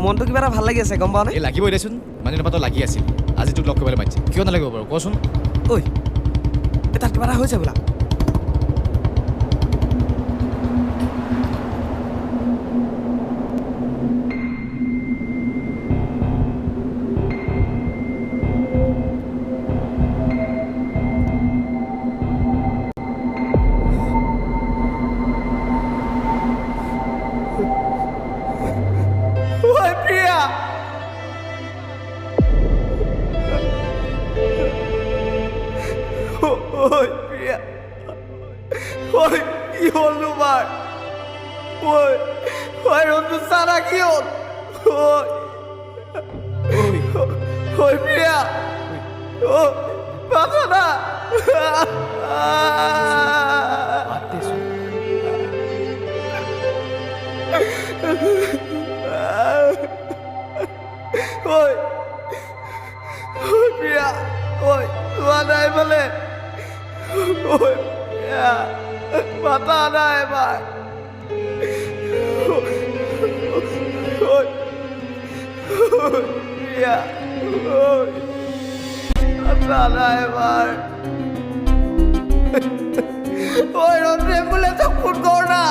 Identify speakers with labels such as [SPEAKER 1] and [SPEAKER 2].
[SPEAKER 1] মনটো কিবা এটা ভাল লাগি আছে গম পাওঁ নে
[SPEAKER 2] এই লাগিবই দেচোন মানে নাপাতো লাগি আছিল আজি তোক লগ কৰিবলৈ মাতিছে কিয় নালাগিব বাৰু কচোন
[SPEAKER 1] ঐ তাত কিবা এটা হৈছে বোলা ঐ প্ৰিয়া ঐ প্ৰিয়া ঐ কি হ'ল তোমাৰ ঐ ৰঞ্জু চানা কি হ'ল ঐ প্ৰিয়া বাচা না ঐ প্ৰিয়া ঐ চোৱা নাই বোলে ঐ প্ৰিয়া মাতা নাই এবাৰ প্ৰিয়া মাতা নাই এবাৰ ঐ ৰঞ্জু এম্বুলেন্সক ফোন কৰ না